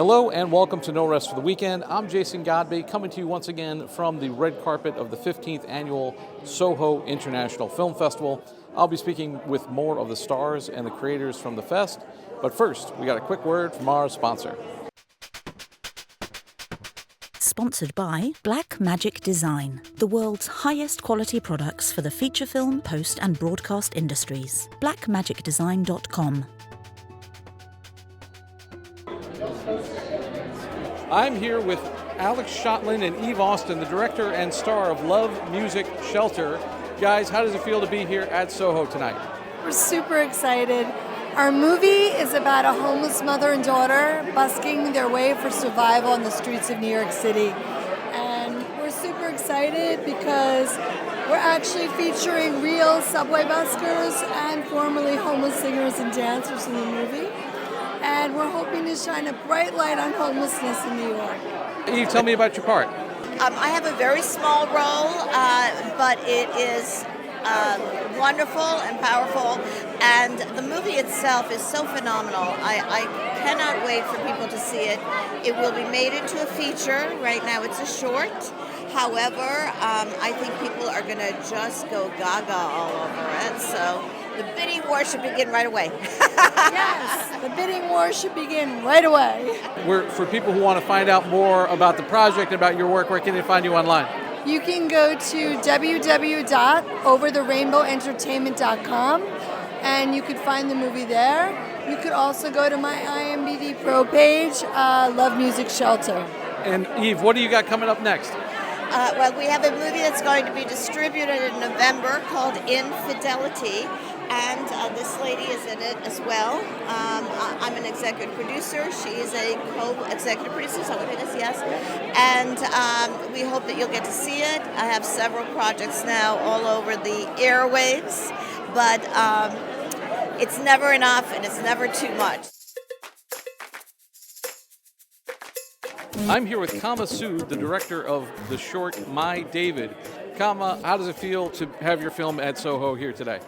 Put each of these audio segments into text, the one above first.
Hello and welcome to No Rest for the Weekend. I'm Jason Godbey, coming to you once again from the red carpet of the 15th annual Soho International Film Festival. I'll be speaking with more of the stars and the creators from the fest. But first, we got a quick word from our sponsor. Sponsored by Black Magic Design, the world's highest quality products for the feature film, post and broadcast industries. blackmagicdesign.com. I'm here with Alex Shotland and Eve Austin, the director and star of Love Music Shelter. Guys, how does it feel to be here at Soho tonight? We're super excited. Our movie is about a homeless mother and daughter busking their way for survival on the streets of New York City. And we're super excited because we're actually featuring real subway buskers and formerly homeless singers and dancers in the movie. And we're hoping to shine a bright light on homelessness in New York. Eve, tell me about your part. I have a very small role, but it is wonderful and powerful, and the movie itself is so phenomenal. I cannot wait for people to see it. It will be made into a feature. Right now it's a short. However, I think people are going to just go gaga all over it, so the bidding war should begin right away. Yes, the bidding war should begin right away. For people who want to find out more about the project and about your work, where can they find you online? You can go to www.overtherainbowentertainment.com and you could find the movie there. You could also go to my IMDb Pro page, Love Music Shelter. And Eve, what do you got coming up next? Well, we have a movie that's going to be distributed in November called Infidelity, and this lady is in it as well. I'm an executive producer. She is a co-executive producer, so it is, yes. And we hope that you'll get to see it. I have several projects now all over the airwaves, but it's never enough and it's never too much. I'm here with Kama Sood, the director of the short My David. Kama, how does it feel to have your film at Soho here today?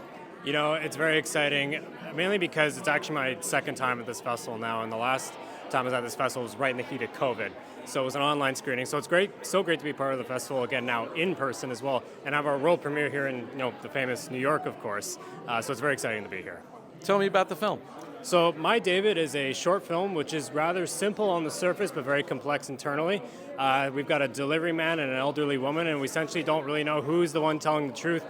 You know, it's very exciting, mainly because it's actually my second time at this festival now, and the last time I was at this festival was right in the heat of COVID. So it was an online screening, so it's so great to be part of the festival again now in person as well, and have our world premiere here in the famous New York, of course. So it's very exciting to be here. Tell me about the film. So My David is a short film which is rather simple on the surface but very complex internally. We've got a delivery man and an elderly woman, and we essentially don't really know who's the one telling the truth,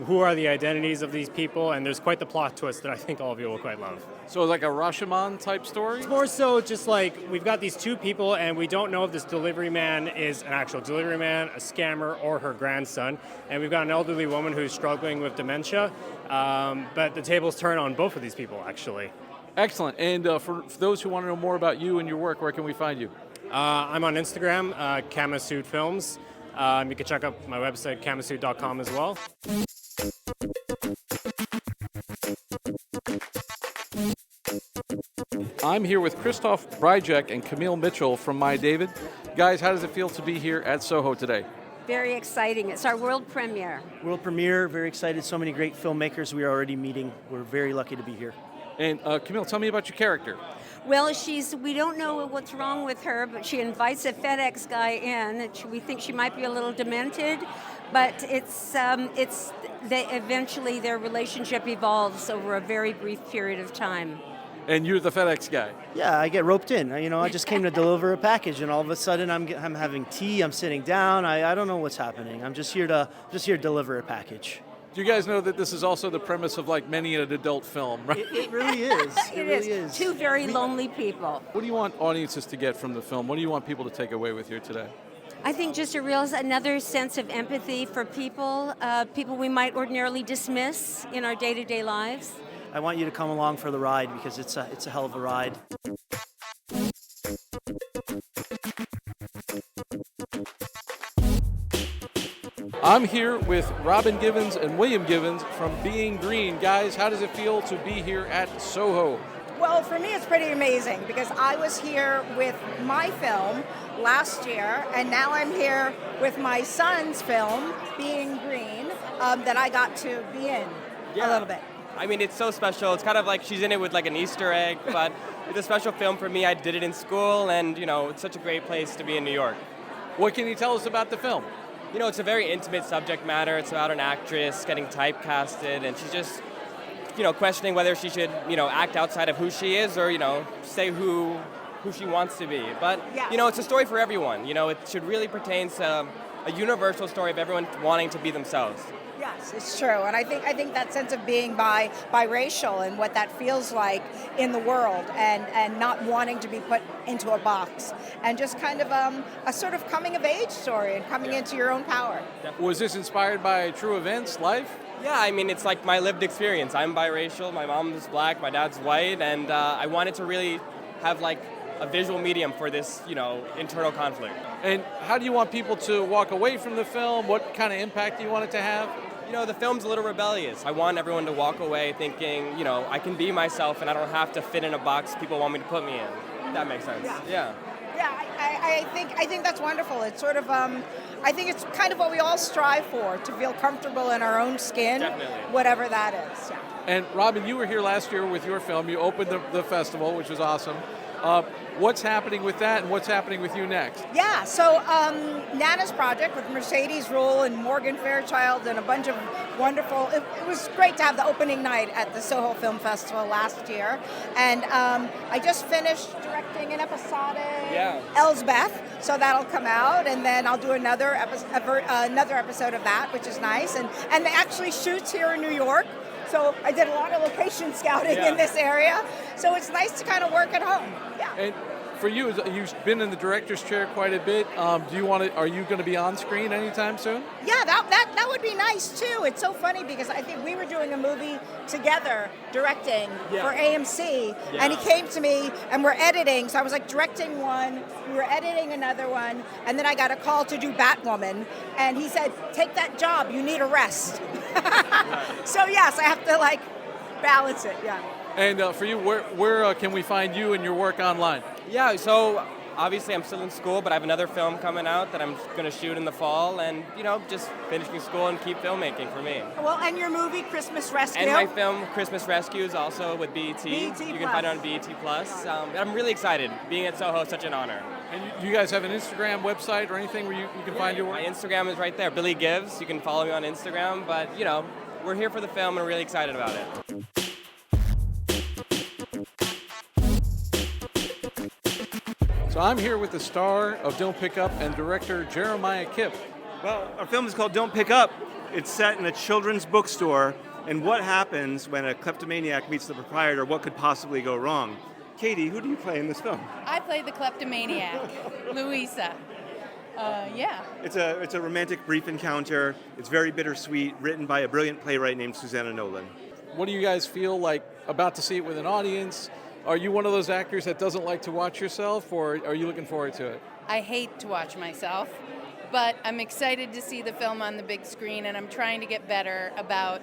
who are the identities of these people, and there's quite the plot twist that I think all of you will quite love. So like a Rashomon type story? It's more so just like we've got these two people and we don't know if this delivery man is an actual delivery man, a scammer, or her grandson. And we've got an elderly woman who's struggling with dementia, but the tables turn on both of these people actually. Excellent. And for those who want to know more about you and your work, where can we find you? I'm on Instagram, Kama Sood Films. You can check out my website, kamasood.com as well. I'm here with Christoph Bryjek and Camille Mitchell from My David. Guys, how does it feel to be here at Soho today? Very exciting. It's our world premiere. World premiere, very excited. So many great filmmakers we are already meeting. We're very lucky to be here. And Camille, tell me about your character. Well, we don't know what's wrong with her, but she invites a FedEx guy in. We think she might be a little demented, but eventually their relationship evolves over a very brief period of time. And you're the FedEx guy. Yeah, I get roped in. I just came to deliver a package, and all of a sudden I'm having tea. I'm sitting down. I don't know what's happening. I'm just here to deliver a package. Do you guys know that this is also the premise of like many an adult film, right? It really is. It really is. Two very lonely people. What do you want audiences to get from the film? What do you want people to take away with here today? I think just another sense of empathy for people we might ordinarily dismiss in our day-to-day lives. I want you to come along for the ride because it's a hell of a ride. I'm here with Robin Givens and William Givens from Being Green. Guys, how does it feel to be here at Soho? Well, for me, it's pretty amazing because I was here with my film last year, and now I'm here with my son's film, Being Green, that I got to be in a little bit. I mean, it's so special. It's kind of like she's in it with like an Easter egg, but It's a special film for me. I did it in school, and it's such a great place to be in New York. What can you tell us about the film? It's a very intimate subject matter. It's about an actress getting typecasted, and she's just, questioning whether she should, act outside of who she is or, say who she wants to be. But, it's a story for everyone. It should really pertain to a universal story of everyone wanting to be themselves. Yes, it's true, and I think that sense of being biracial and what that feels like in the world, and not wanting to be put into a box, and just kind of a sort of coming of age story and coming into your own power. Was this inspired by true events, life? Yeah, it's like my lived experience. I'm biracial. My mom's black. My dad's white, and I wanted to really have like a visual medium for this, internal conflict. And how do you want people to walk away from the film? What kind of impact do you want it to have? The film's a little rebellious. I want everyone to walk away thinking, I can be myself and I don't have to fit in a box people want me to put me in. If that makes sense. Yeah. Yeah, I think that's wonderful. It's sort of, I think it's kind of what we all strive for, to feel comfortable in our own skin, Definitely. Whatever that is. Yeah. And Robin, you were here last year with your film. You opened the festival, which was awesome. What's happening with that, and what's happening with you next? Yeah, so Nana's project with Mercedes Rule and Morgan Fairchild and a bunch of wonderful, it was great to have the opening night at the Soho Film Festival last year. And I just finished directing an episodic Elsbeth, so that'll come out, and then I'll do another episode of that, which is nice. And they actually shoots here in New York. So I did a lot of location scouting in this area. So it's nice to kind of work at home. Yeah. And for you, you've been in the director's chair quite a bit. Are you going to be on screen anytime soon? Yeah, that would be nice too. It's so funny because I think we were doing a movie together, directing for AMC, and he came to me and we're editing. So I was like directing one, we were editing another one, and then I got a call to do Batwoman, and he said, "Take that job. You need a rest." So yes, I have to balance it. Yeah. And for you, where can we find you and your work online? Yeah, so obviously I'm still in school, but I have another film coming out that I'm going to shoot in the fall, and just finishing school and keep filmmaking for me. Well, and your movie Christmas Rescue. And my film Christmas Rescue is also with BET. You can find it on BET Plus. I'm really excited. Being at Soho is such an honor. And you guys have an Instagram website or anything where you can find your work? My Instagram is right there, Billy Gives. You can follow me on Instagram, but we're here for the film and we're really excited about it. So I'm here with the star of Don't Pick Up and director Jeremiah Kipp. Well, our film is called Don't Pick Up. It's set in a children's bookstore, and what happens when a kleptomaniac meets the proprietor, what could possibly go wrong? Katie, who do you play in this film? I play the kleptomaniac, Louisa. It's a romantic brief encounter. It's very bittersweet, written by a brilliant playwright named Susanna Nolan. What do you guys feel like about to see it with an audience? Are you one of those actors that doesn't like to watch yourself, or are you looking forward to it? I hate to watch myself, but I'm excited to see the film on the big screen, and I'm trying to get better about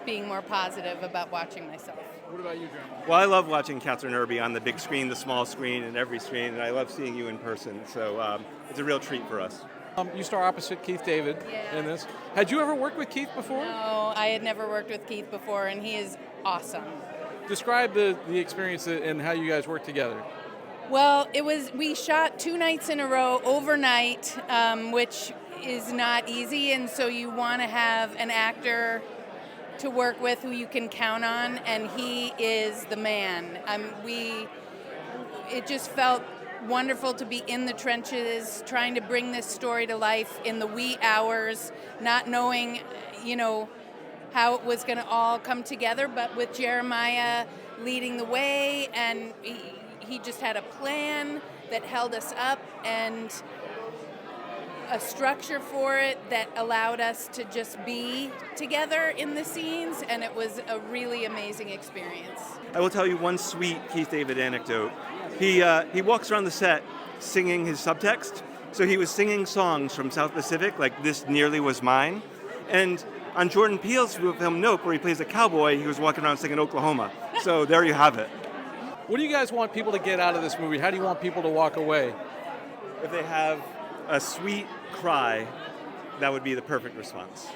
being more positive about watching myself. What about you, Jeremiah? Well, I love watching Kathryn Erbe on the big screen, the small screen, and every screen, and I love seeing you in person, so it's a real treat for us. You star opposite Keith David in this. Had you ever worked with Keith before? No, I had never worked with Keith before, and he is awesome. Describe the experience and how you guys worked together. Well, we shot 2 nights in a row overnight, which is not easy, and so you want to have an actor to work with who you can count on, and he is the man. It just felt wonderful to be in the trenches, trying to bring this story to life in the wee hours, not knowing, how it was going to all come together, but with Jeremiah leading the way, and he just had a plan that held us up and a structure for it that allowed us to just be together in the scenes, and it was a really amazing experience. I will tell you one sweet Keith David anecdote. He walks around the set singing his subtext, so he was singing songs from South Pacific, like This Nearly Was Mine, and on Jordan Peele's film Nope, where he plays a cowboy, he was walking around singing Oklahoma. So there you have it. What do you guys want people to get out of this movie? How do you want people to walk away? If they have a sweet cry, that would be the perfect response.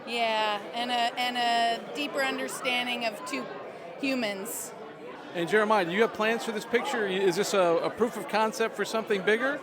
Yeah, and a deeper understanding of two humans. And Jeremiah, do you have plans for this picture? Is this a proof of concept for something bigger?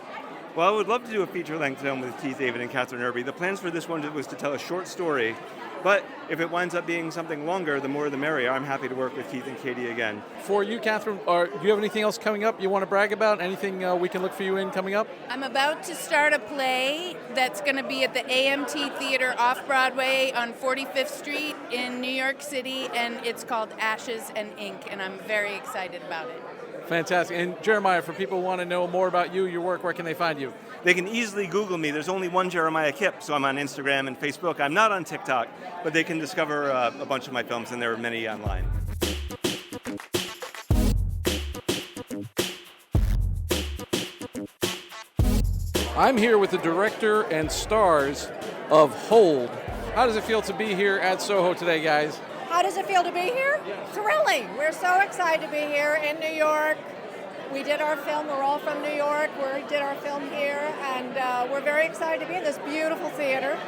Well, I would love to do a feature-length film with Keith David and Kathryn Erbe. The plans for this one was to tell a short story, but if it winds up being something longer, the more the merrier. I'm happy to work with Keith and Katie again. For you, Kathryn, do you have anything else coming up you want to brag about? Anything we can look for you in coming up? I'm about to start a play that's going to be at the AMT Theater off-Broadway on 45th Street in New York City, and it's called Ashes and Ink, and I'm very excited about it. Fantastic. And Jeremiah, for people who want to know more about you, your work, where can they find you? They can easily Google me. There's only one Jeremiah Kipp, so I'm on Instagram and Facebook. I'm not on TikTok, but they can discover a bunch of my films, and there are many online. I'm here with the director and stars of Hold. How does it feel to be here at Soho today, guys? How does it feel to be here? Thrilling. We're so excited to be here in New York. We did our film. We're all from New York. We did our film here, and we're very excited to be in this beautiful theater.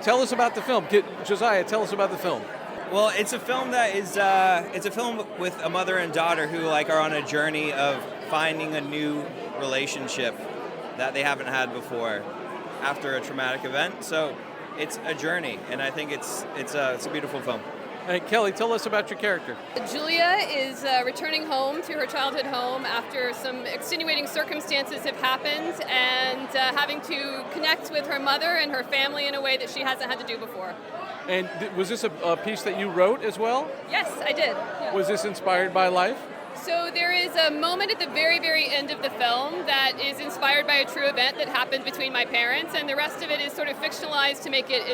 Tell us about the film. Josiah, tell us about the film. Well, it's a film that is it's a film with a mother and daughter who are on a journey of finding a new relationship that they haven't had before after a traumatic event. So it's a journey, and I think it's a beautiful film. Hey, Kelly, tell us about your character. Julia is returning home to her childhood home after some extenuating circumstances have happened, and having to connect with her mother and her family in a way that she hasn't had to do before. And was this a piece that you wrote as well? Yes, I did. Yeah. Was this inspired by life? So there is a moment at the very, very end of the film that is inspired by a true event that happened between my parents, and the rest of it is sort of fictionalized to make it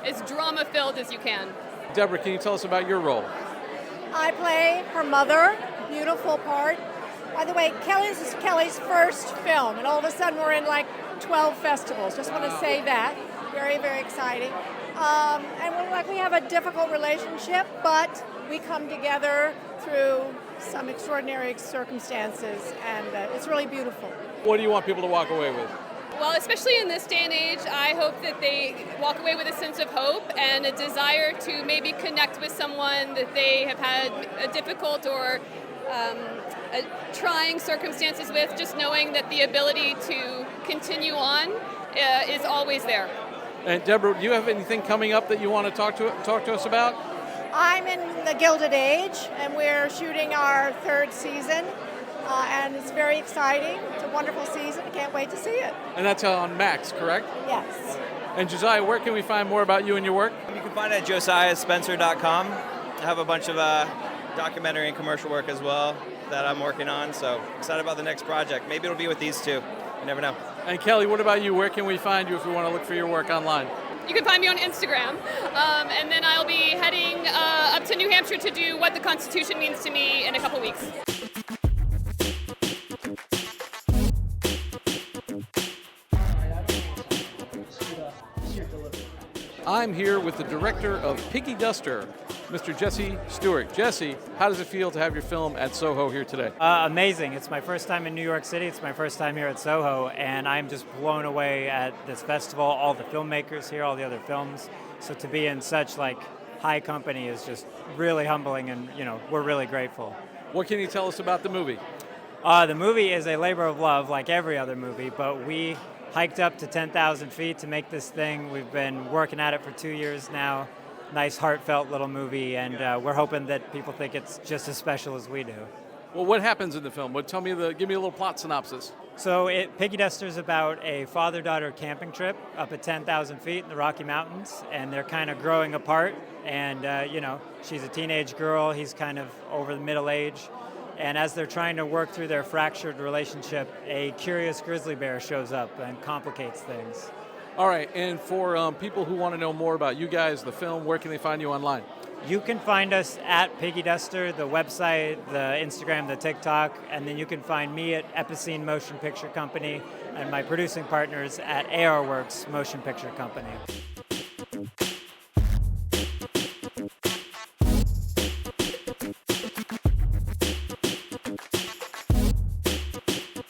as drama-filled as you can. Debra, can you tell us about your role? I play her mother, beautiful part. By the way, Kelly's is Kelly's first film, and all of a sudden we're in 12 festivals. Just want to say that. Very, very exciting. And we have a difficult relationship, but we come together through some extraordinary circumstances, and it's really beautiful. What do you want people to walk away with? Well, especially in this day and age, I hope that they walk away with a sense of hope and a desire to maybe connect with someone that they have had a difficult or trying circumstances with, just knowing that the ability to continue on is always there. And Debra, do you have anything coming up that you want to talk to us about? I'm in the Gilded Age, and we're shooting our third season. And it's very exciting. It's a wonderful season. I can't wait to see it. And that's on Max, correct? Yes. And Josiah, where can we find more about you and your work? You can find it at josiahspencer.com. I have a bunch of documentary and commercial work as well that I'm working on, so excited about the next project. Maybe it'll be with these two. You never know. And Kelly, what about you? Where can we find you if we want to look for your work online? You can find me on Instagram, and then I'll be heading up to New Hampshire to do What the Constitution Means to Me in a couple weeks. I'm here with the director of Piggy Duster, Mr. Jesse Stewart. Jesse, how does it feel to have your film at Soho here today? Amazing. It's my first time in New York City. It's my first time here at Soho, and I'm just blown away at this festival, all the filmmakers here, all the other films. So to be in such high company is just really humbling, and we're really grateful. What can you tell us about the movie? The movie is a labor of love, like every other movie, but we hiked up to 10,000 feet to make this thing. We've been working at it for 2 years now. Nice, heartfelt little movie, and we're hoping that people think it's just as special as we do. Well, what happens in the film? Give me a little plot synopsis. So Piggy Duster's about a father-daughter camping trip up at 10,000 feet in the Rocky Mountains, and they're kind of growing apart, and she's a teenage girl, he's kind of over the middle age. And as they're trying to work through their fractured relationship, a curious grizzly bear shows up and complicates things. All right, and for people who want to know more about you guys, the film, where can they find you online? You can find us at Piggy Duster, the website, the Instagram, the TikTok, and then you can find me at Epicene Motion Picture Company and my producing partners at AR Works Motion Picture Company.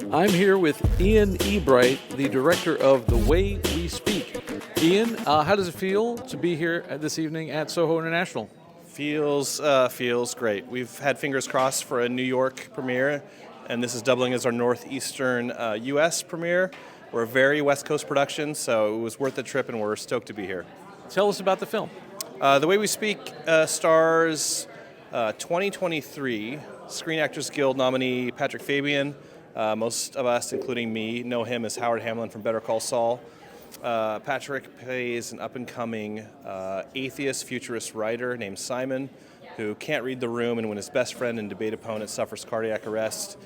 I'm here with Ian Ebright, the director of The Way We Speak. Ian, how does it feel to be here this evening at Soho International? Feels great. We've had fingers crossed for a New York premiere, and this is doubling as our northeastern U.S. premiere. We're a very West Coast production, so it was worth the trip, and we're stoked to be here. Tell us about the film. The Way We Speak stars 2023 Screen Actors Guild nominee Patrick Fabian. Most of us, including me, know him as Howard Hamlin from Better Call Saul. Patrick plays an up-and-coming atheist futurist writer named Simon who can't read the room, and when his best friend and debate opponent suffers cardiac arrest,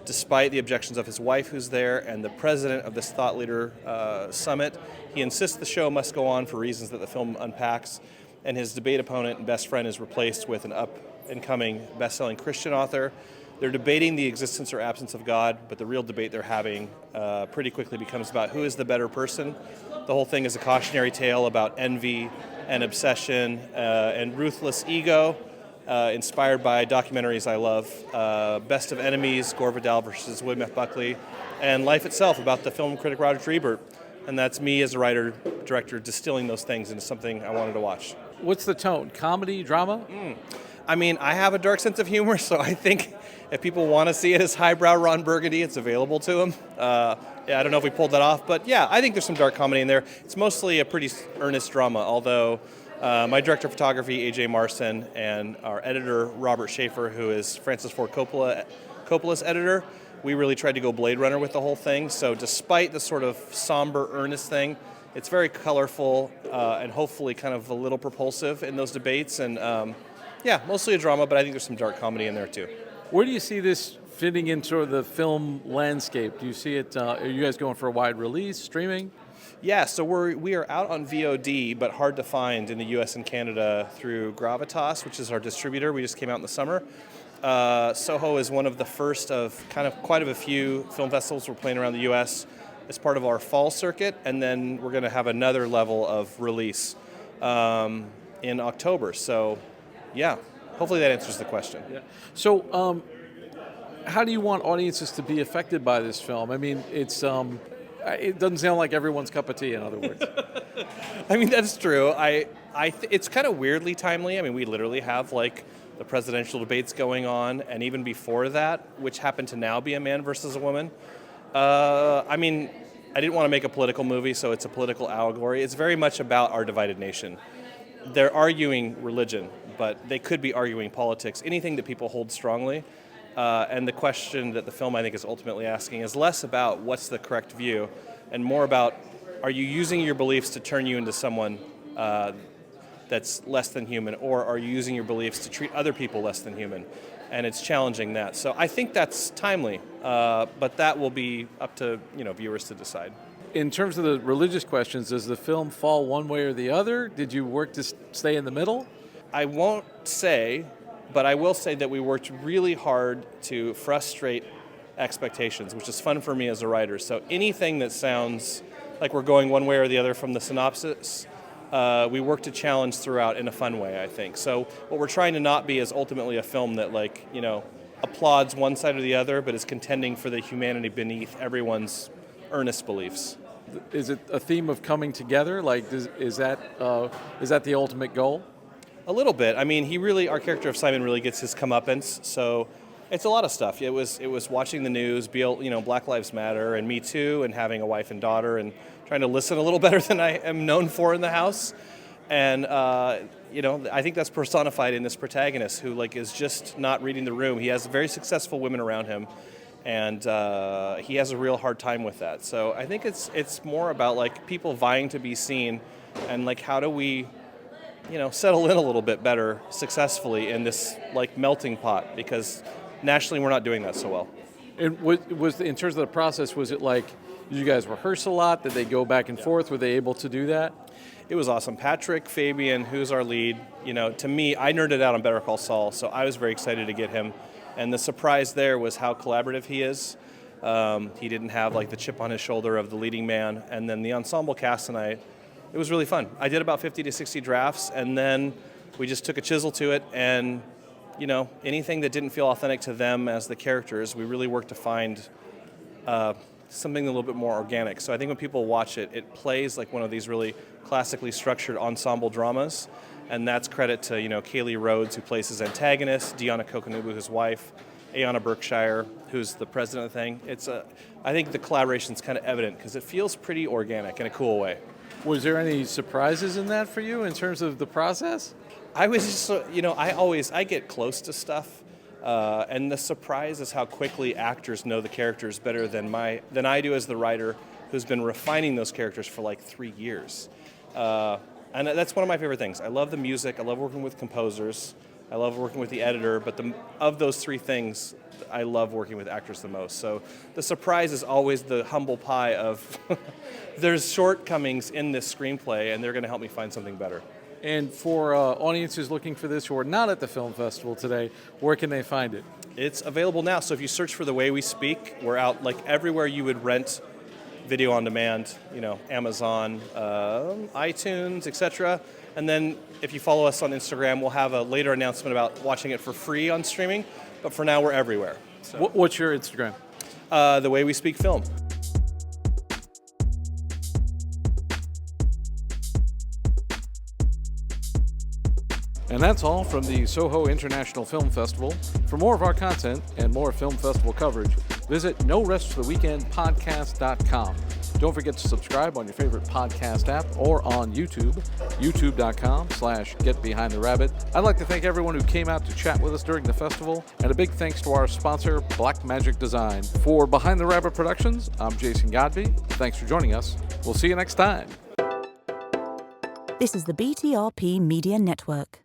despite the objections of his wife who's there and the president of this thought leader summit, he insists the show must go on for reasons that the film unpacks, and his debate opponent and best friend is replaced with an up-and-coming best-selling Christian author. They're debating the existence or absence of God, but the real debate they're having pretty quickly becomes about who is the better person. The whole thing is a cautionary tale about envy and obsession and ruthless ego, inspired by documentaries I love. Best of Enemies, Gore Vidal versus William F. Buckley, and Life Itself about the film critic Roger Ebert. And that's me as a writer-director distilling those things into something I wanted to watch. What's the tone? Comedy, drama? I mean, I have a dark sense of humor, so I think if people want to see it as highbrow Ron Burgundy, it's available to them. I don't know if we pulled that off, but yeah, I think there's some dark comedy in there. It's mostly a pretty earnest drama, although my director of photography, AJ Marson, and our editor, Robert Schaefer, who is Francis Ford Coppola's editor, we really tried to go Blade Runner with the whole thing. So despite the sort of somber, earnest thing, it's very colorful and hopefully kind of a little propulsive in those debates. And yeah, mostly a drama, but I think there's some dark comedy in there too. Where do you see this fitting into the film landscape? Do you see it, are you guys going for a wide release, streaming? Yeah, so we are out on VOD, but hard to find in the US and Canada through Gravitas, which is our distributor. We just came out in the summer. Soho is one of the first of kind of quite a few film festivals we're playing around the US as part of our fall circuit, and then we're going to have another level of release in October. So, yeah, hopefully that answers the question. Yeah. So, how do you want audiences to be affected by this film? I mean, it doesn't sound like everyone's cup of tea, in other words. I mean, that's true. It's kind of weirdly timely. I mean, we literally have like the presidential debates going on, and even before that, which happened to now be a man versus a woman. I mean, I didn't want to make a political movie, so it's a political allegory. It's very much about our divided nation. They're arguing religion, but they could be arguing politics, anything that people hold strongly. And the question that the film, I think, is ultimately asking is less about what's the correct view and more about, are you using your beliefs to turn you into someone that's less than human, or are you using your beliefs to treat other people less than human? And it's challenging that. So I think that's timely, but that will be up to viewers to decide. In terms of the religious questions, does the film fall one way or the other? Did you work to stay in the middle? I won't say, but I will say that we worked really hard to frustrate expectations, which is fun for me as a writer. So anything that sounds like we're going one way or the other from the synopsis, we work to challenge throughout in a fun way, I think. So what we're trying to not be is ultimately a film that applauds one side or the other, but is contending for the humanity beneath everyone's earnest beliefs. Is it a theme of coming together? Like, is that the ultimate goal? A little bit. I mean, our character of Simon really gets his comeuppance, so it's a lot of stuff. It was watching the news, Black Lives Matter and Me Too, and having a wife and daughter, and trying to listen a little better than I am known for in the house. And I think that's personified in this protagonist who is just not reading the room. He has very successful women around him, and he has a real hard time with that. So I think it's more about people vying to be seen, and how do we settle in a little bit better successfully in this melting pot, because nationally we're not doing that so well. And was in terms of the process, was it did you guys rehearse a lot? Did they go back and forth? Were they able to do that? It was awesome. Patrick Fabian, who's our lead, to me, I nerded out on Better Call Saul, so I was very excited to get him. And the surprise there was how collaborative he is. He didn't have the chip on his shoulder of the leading man. And then the ensemble cast and it was really fun. I did about 50 to 60 drafts, and then we just took a chisel to it, and anything that didn't feel authentic to them as the characters, we really worked to find something a little bit more organic. So I think when people watch it, it plays like one of these really classically structured ensemble dramas, And that's credit to, Kaylee Rhodes, who plays his antagonist, Deanna Kokonubu, his wife, Ayanna Berkshire, who's the president of the thing. I think the collaboration's kind of evident because it feels pretty organic in a cool way. Was there any surprises in that for you in terms of the process? I was just, I get close to stuff, and the surprise is how quickly actors know the characters better than I do as the writer, who's been refining those characters for like 3 years. And that's one of my favorite things. I love the music. I love working with composers. I love working with the editor. But of those 3 things, I love working with actors the most. So the surprise is always the humble pie of there's shortcomings in this screenplay, and they're going to help me find something better. And for audiences looking for this who are not at the film festival today, where can they find it? It's available now. So if you search for The Way We Speak, we're out like everywhere you would rent video on demand, Amazon, iTunes, etc. And then if you follow us on Instagram, we'll have a later announcement about watching it for free on streaming. But for now, we're everywhere. So. What's your Instagram? The Way We Speak Film. And that's all from the Soho International Film Festival. For more of our content and more film festival coverage, visit norestfortheweekendpodcast.com. Don't forget to subscribe on your favorite podcast app or on YouTube, youtube.com/getbehindtherabbit. I'd like to thank everyone who came out to chat with us during the festival, and a big thanks to our sponsor, Black Magic Design. For Behind the Rabbit Productions, I'm Jason Godbey. Thanks for joining us. We'll see you next time. This is the BTRP Media Network.